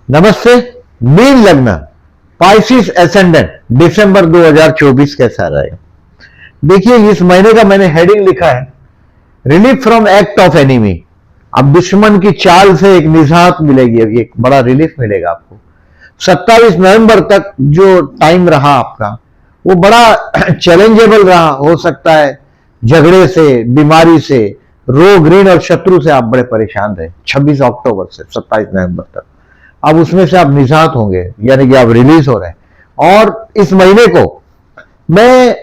नमस्ते। मीन लग्न, Pisces ascendant, दिसंबर 2024 कैसा रहेगा? देखिए, इस महीने का मैंने हेडिंग लिखा है relief from act of enemy. अब दुश्मन की चाल से एक निजात मिलेगी, एक बड़ा रिलीफ मिलेगा आपको। 27 नवंबर तक जो टाइम रहा आपका, वो बड़ा चैलेंजेबल रहा। हो सकता है झगड़े से, बीमारी से, रोग, ऋण और शत्रु से आप बड़े परेशान रहे 26 अक्टूबर से 27 नवंबर तक। अब उसमें से आप निजात होंगे, यानी कि आप रिलीज हो रहे हैं। और इस महीने को मैं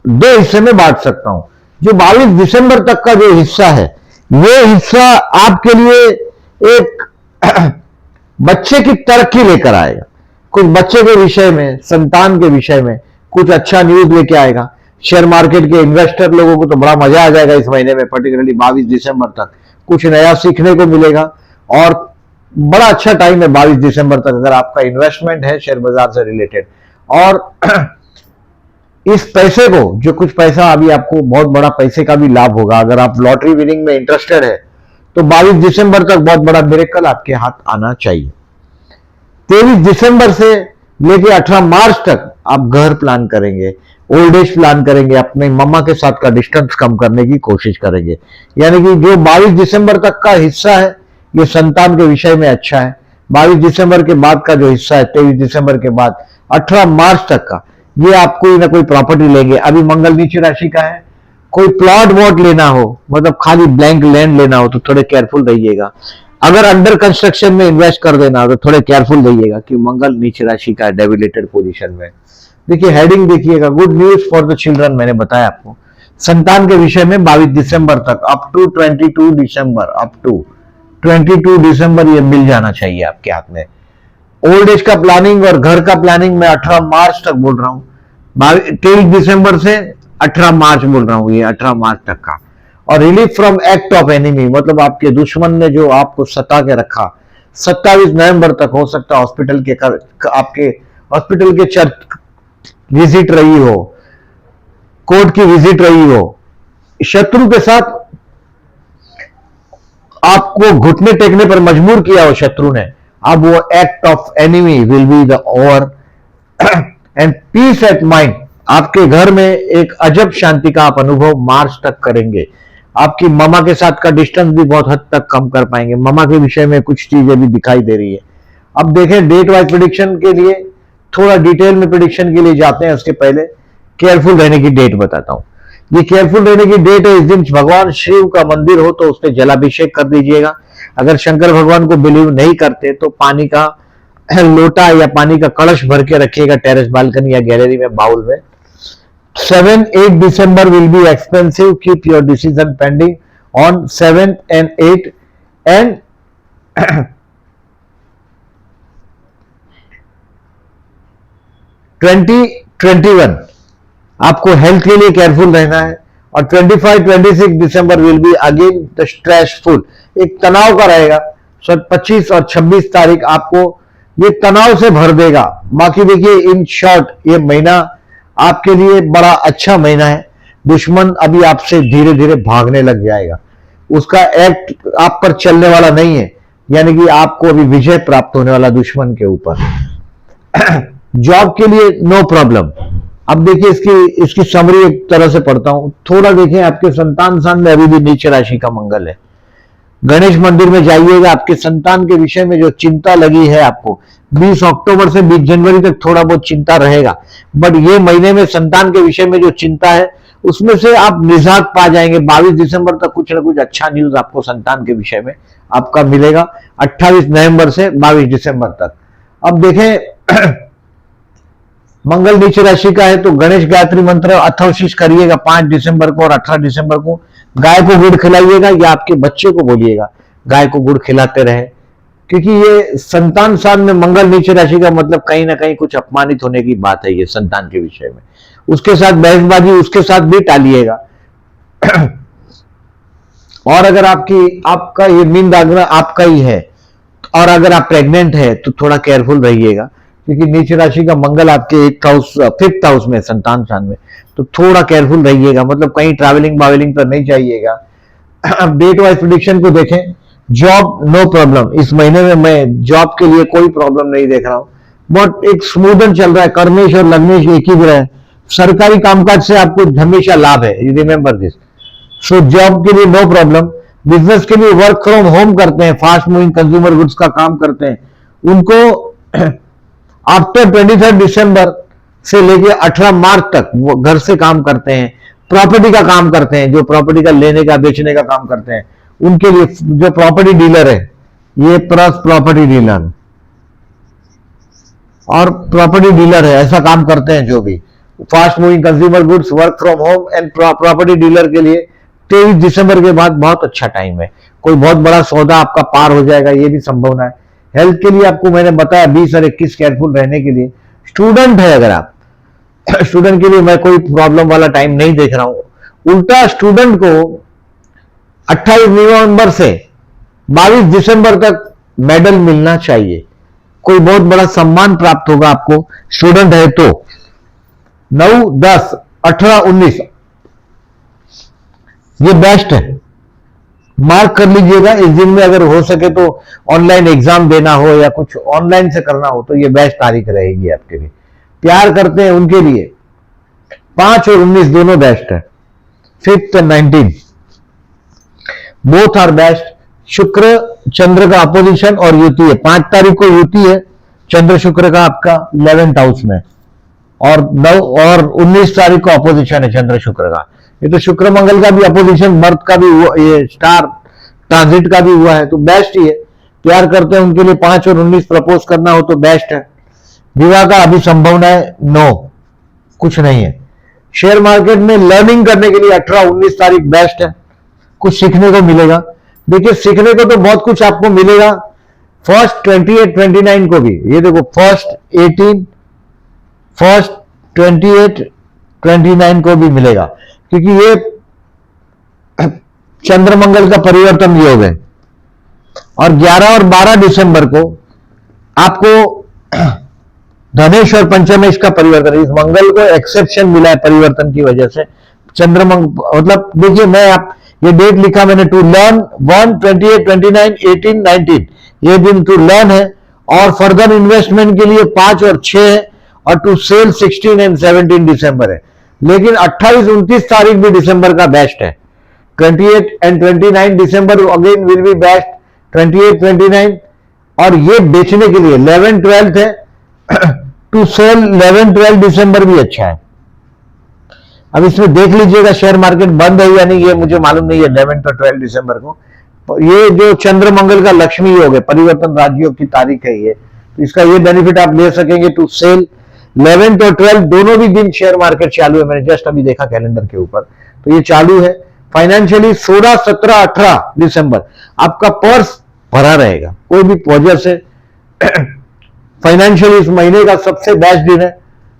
दो हिस्से में बांट सकता हूं। जो 22 दिसंबर तक का जो हिस्सा है, ये हिस्सा आपके लिए एक बच्चे की तरक्की लेकर आएगा। कुछ बच्चे के विषय में, संतान के विषय में कुछ अच्छा न्यूज लेके आएगा। शेयर मार्केट के इन्वेस्टर लोगों को तो बड़ा मजा आ जाएगा इस महीने में, पर्टिकुलरली 22 दिसंबर तक कुछ नया सीखने को मिलेगा। और बड़ा अच्छा टाइम है 22 दिसंबर तक, अगर आपका इन्वेस्टमेंट है शेयर बाजार से रिलेटेड। और इस पैसे को, जो कुछ पैसा अभी आपको बहुत बड़ा पैसे का भी लाभ होगा, अगर आप लॉटरी विनिंग में इंटरेस्टेड है तो 22 दिसंबर तक बहुत बड़ा मिरेकल आपके हाथ आना चाहिए। 23 दिसंबर से लेके 18 मार्च तक आप घर प्लान करेंगे, ओल्ड एज प्लान करेंगे, अपने मम्मा के साथ का डिस्टेंस कम करने की कोशिश करेंगे। यानी कि जो 22 दिसंबर तक का हिस्सा है, ये संतान के विषय में अच्छा है। 22 दिसंबर के बाद का जो हिस्सा है, 23 दिसंबर के बाद 18 मार्च तक का, ये आप कोई ना कोई प्रॉपर्टी लेंगे। अभी मंगल नीच राशि का है, कोई प्लॉट वॉट लेना हो, मतलब खाली ब्लैंक लैंड लेना हो तो थोड़े केयरफुल रहिएगा। अगर अंडर कंस्ट्रक्शन में इन्वेस्ट कर देना हो तो थोड़े केयरफुल रहिएगा, कि मंगल नीच राशि का डेबिलेटेड पोजीशन में। देखिए हेडिंग देखिएगा, good news for the children, मैंने बताया आपको। संतान के विषय में 22 दिसंबर तक अप टू 22 दिसंबर ये मिल जाना चाहिए आपके हाथ में। ओल्ड एज का प्लानिंग और घर का प्लानिंग मैं 18 मार्च तक बोल रहा हूं, 23 दिसंबर से 18 मार्च बोल रहा हूं, ये 18 मार्च तक का। और relief from act of enemy, मतलब आपके दुश्मन ने जो आपको सता के रखा, 27 नवंबर तक हो सकता है हॉस्पिटल के आपके हॉस्पिटल के चर्च विजिट रही हो, कोर्ट की विजिट रही हो, शत्रु के साथ आपको घुटने टेकने पर मजबूर किया हो शत्रु ने, अब वो act of enemy will be the over and peace at mind. आपके घर में एक अजब शांति का आप अनुभव मार्च तक करेंगे। आपकी मामा के साथ का डिस्टेंस भी बहुत हद तक कम कर पाएंगे। मामा के विषय में कुछ चीजें भी दिखाई दे रही है। अब देखें डेट वाइज प्रिडिक्शन के लिए, थोड़ा डिटेल में प्रिडिक्शन के लिए जाते हैं, उसके पहले केयरफुल रहने की डेट बताता हूं। ये केयरफुल रहने की डेट है, इस दिन भगवान शिव का मंदिर हो तो उस पर जलाभिषेक कर दीजिएगा। अगर शंकर भगवान को बिलीव नहीं करते तो पानी का लोटा या पानी का कलश भर के रखिएगा टेरेस, बालकनी या गैलरी में, बाउल में। 7-8 December will be expensive. Keep your decision pending on 7th and 8th and 2021 आपको हेल्थ के लिए केयरफुल रहना है। और 25-26 दिसंबर will be again the stressful, एक तनाव का रहेगा। 25 और 26 तारीख आपको ये तनाव से भर देगा। बाकी देखिए, इन शॉर्ट ये महीना आपके लिए बड़ा अच्छा महीना है। दुश्मन अभी आपसे धीरे धीरे भागने लग जाएगा, उसका एक्ट आप पर चलने वाला नहीं है, यानी कि आपको अभी विजय प्राप्त होने वाला दुश्मन के ऊपर। जॉब के लिए नो प्रॉब्लम। अब देखिए इसकी समरी एक तरह से पढ़ता हूं, थोड़ा देखें। आपके संतान स्थान में अभी भी नीच राशि का मंगल है। गणेश मंदिर में जाइएगा। आपके संतान के विषय में जो चिंता लगी है आपको, 20 अक्टूबर से 20 जनवरी तक थोड़ा बहुत चिंता रहेगा, बट ये महीने में संतान के विषय में जो चिंता है उसमें से आप निजात पा जाएंगे। 22 दिसंबर तक कुछ ना कुछ अच्छा न्यूज आपको संतान के विषय में आपका मिलेगा, 28 नवंबर से 22 दिसंबर तक। अब देखें मंगल नीच राशि का है तो गणेश गायत्री मंत्र अथवशीष करिएगा 5 दिसंबर को और 18 दिसंबर को। गाय को गुड़ खिलाइएगा या आपके बच्चे को बोलिएगा गाय को गुड़ खिलाते रहे, क्योंकि ये संतान स्थान में मंगल नीच राशि का मतलब कहीं ना कहीं कुछ अपमानित होने की बात है ये संतान के विषय में। उसके साथ बहसबाजी उसके साथ भी टालिएगा। और अगर आपका ये नींद आगरा आपका ही है और अगर आप प्रेग्नेंट है तो थोड़ा केयरफुल रहिएगा, क्योंकि नीच राशि का मंगल आपके 5th हाउस में, संतान स्थान में, तो थोड़ा केयरफुल रहिएगा। मतलब कहीं ट्रैवलिंग बावलिंग पर नहीं जाइएगा। अब डेट वाइज प्रिडिक्शन को देखें जॉब नो प्रॉब्लम, इस महीने में मैं जॉब के लिए कोई प्रॉब्लम नहीं देख रहा हूं, बट एक स्मूदन चल रहा है। कर्मेश और लग्नेश एक ही ग्रह है, सरकारी कामकाज से आपको हमेशा लाभ है, you remember this. So job के लिए नो प्रॉब्लम। बिजनेस के लिए वर्क फ्रॉम होम करते हैं, फास्ट मूविंग कंज्यूमर गुड्स का काम करते हैं, उनको आफ्टर 23 दिसंबर से लेके 18 मार्च तक वो घर से काम करते हैं, प्रॉपर्टी का काम करते हैं, जो प्रॉपर्टी का लेने का बेचने का काम करते हैं, उनके लिए जो प्रॉपर्टी डीलर है, ये प्लस प्रॉपर्टी डीलर और प्रॉपर्टी डीलर है, ऐसा काम करते हैं जो भी fast moving consumer goods, work from home and property dealer के लिए 23 दिसंबर के बाद बहुत अच्छा टाइम है। कोई बहुत बड़ा सौदा आपका पार हो जाएगा, ये भी संभावना है। हेल्थ के लिए आपको मैंने बताया 20 और 21 केयरफुल रहने के लिए। स्टूडेंट है अगर आप, स्टूडेंट के लिए मैं कोई प्रॉब्लम वाला टाइम नहीं देख रहा हूं। उल्टा स्टूडेंट को 28 नवंबर से 22 दिसंबर तक मेडल मिलना चाहिए, कोई बहुत बड़ा सम्मान प्राप्त होगा आपको स्टूडेंट है तो। 9, 10, 18, 19 ये बेस्ट है, मार्क कर लीजिएगा। इस दिन में अगर हो सके तो ऑनलाइन एग्जाम देना हो या कुछ ऑनलाइन से करना हो तो ये बेस्ट तारीख रहेगी आपके लिए। प्यार करते हैं उनके लिए 5 और 19 दोनों बेस्ट है। 5th और 19 बोथ आर बेस्ट। शुक्र चंद्र का अपोजिशन और युति है, 5 तारीख को युति है चंद्र शुक्र का आपका 11th हाउस में, और 9 और 19 तारीख को अपोजिशन है चंद्र शुक्र का। ये तो शुक्र मंगल का भी अपोजिशन, बर्थ का भी हुआ, ये स्टार ट्रांजिट का भी हुआ है, तो बेस्ट ही है। प्यार करते हैं उनके लिए 5 और 19 प्रपोज करना हो तो बेस्ट है। विवाह का अभी संभावना है नो, कुछ नहीं है। शेयर मार्केट में लर्निंग करने के लिए 18-19 तारीख बेस्ट है, कुछ सीखने को मिलेगा। देखिए सीखने को तो बहुत कुछ आपको मिलेगा। 1st 28 29 को भी, ये देखो 1st 18 1st 28 29 को भी मिलेगा, क्योंकि ये चंद्रमंगल का परिवर्तन योग है। और 11 और 12 दिसंबर को आपको धनेश और पंचमेश का परिवर्तन, इस मंगल को एक्सेप्शन मिला है परिवर्तन की वजह से। चंद्रमंगल मतलब देखिए मैं आप ये डेट लिखा मैंने, टू लर्न 1 28 29 18 19 ये दिन टू लर्न है, और फर्दर इन्वेस्टमेंट के लिए 5 और 6 है, और टू सेल 16 एंड 17 दिसंबर है। लेकिन 28-29 तारीख भी दिसंबर का बेस्ट है। 28 and 29 December again will be best, 28 29। और ये बेचने के लिए 11 12 है, टू सेल 11 12 दिसंबर भी अच्छा है। अब इसमें देख लीजिएगा शेयर मार्केट बंद है या नहीं, ये मुझे मालूम नहीं है 11 और 12 दिसंबर को। ये जो चंद्र मंगल का लक्ष्मी योग है, परिवर्तन राजयोग की तारीख है ये, तो इसका ये बेनिफिट आप ले सकेंगे। टू सेल 11 और 12 दोनों भी दिन शेयर मार्केट चालू है, मैंने जस्ट अभी देखा कैलेंडर के ऊपर, तो ये चालू है। फाइनेंशियली 16 17 18 दिसंबर आपका पर्स भरा रहेगा, कोई भी वजह से फाइनेंशियली इस महीने का सबसे बेस्ट दिन है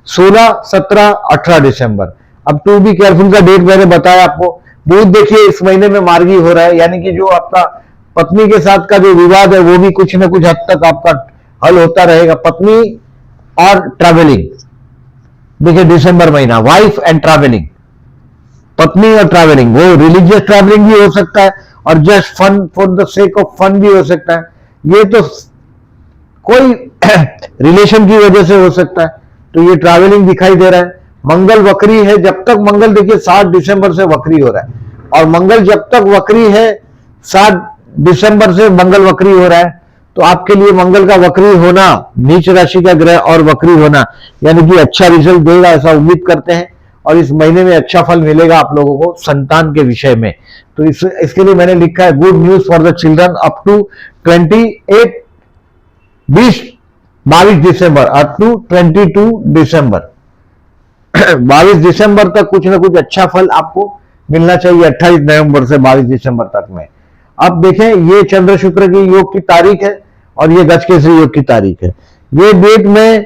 16 17 18 दिसंबर। अब टू बी केयरफुल का डेट मैंने बताया आपको। बुध देखिए इस महीने में मार्गी हो रहा है, यानी कि जो आपका पत्नी के साथ का जो विवाद है वो भी कुछ ना कुछ हद तक आपका हल होता रहेगा। पत्नी और ट्रैवलिंग, देखिए दिसंबर महीना वाइफ एंड ट्रैवलिंग, पत्नी और ट्रैवलिंग, वो रिलीजियस ट्रैवलिंग भी हो सकता है और just fun for the sake of fun भी हो सकता है। ये तो कोई रिलेशन की वजह से हो सकता है, तो ये ट्रैवलिंग दिखाई दे रहा है। मंगल वक्री है, जब तक मंगल देखिए 7 दिसंबर से वक्री हो रहा है, और मंगल जब तक वक्री है 7 दिसंबर से मंगल वक्री हो रहा है, तो आपके लिए मंगल का वक्री होना, नीच राशि का ग्रह और वक्री होना, यानी कि अच्छा रिजल्ट देगा ऐसा उम्मीद करते हैं। और इस महीने में अच्छा फल मिलेगा आप लोगों को संतान के विषय में, तो इसके लिए मैंने लिखा है good news for the children up to 22 December up to 22 December 22 दिसंबर तक कुछ ना कुछ अच्छा फल आपको मिलना चाहिए, 28 नवंबर से 22 दिसंबर तक में। अब देखें ये चंद्र शुक्र की योग की तारीख है और ये गजकेसरी योग की तारीख है। ये डेट मैं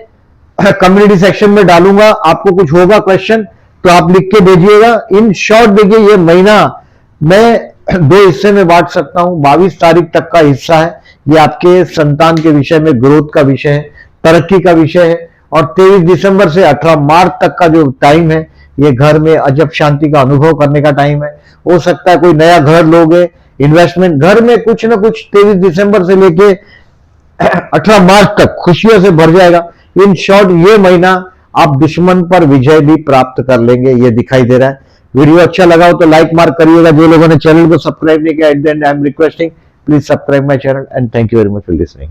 कम्युनिटी सेक्शन में डालूंगा, आपको कुछ होगा क्वेश्चन तो आप लिख के भेजिएगा। इन शॉर्ट देखिए ये महीना मैं 2 हिस्से में बांट सकता हूं। 22 तारीख तक का हिस्सा है, ये आपके संतान के विषय में ग्रोथ का विषय है, तरक्की का विषय है। और 23 दिसंबर से 18 मार्च तक का जो टाइम है, ये घर में अजब शांति का अनुभव करने का टाइम है। हो सकता है कोई नया घर लोगे इन्वेस्टमेंट, घर में कुछ ना कुछ 23 दिसंबर से लेके 18 मार्च तक खुशियों से भर जाएगा। इन शॉर्ट ये महीना आप दुश्मन पर विजय भी प्राप्त कर लेंगे, ये दिखाई दे रहा है। वीडियो अच्छा लगा हो तो लाइक मार्क करिएगा। जो लोगों ने चैनल को सब्सक्राइब नहीं किया, at the and I am requesting please subscribe my channel and thank you very much for listening.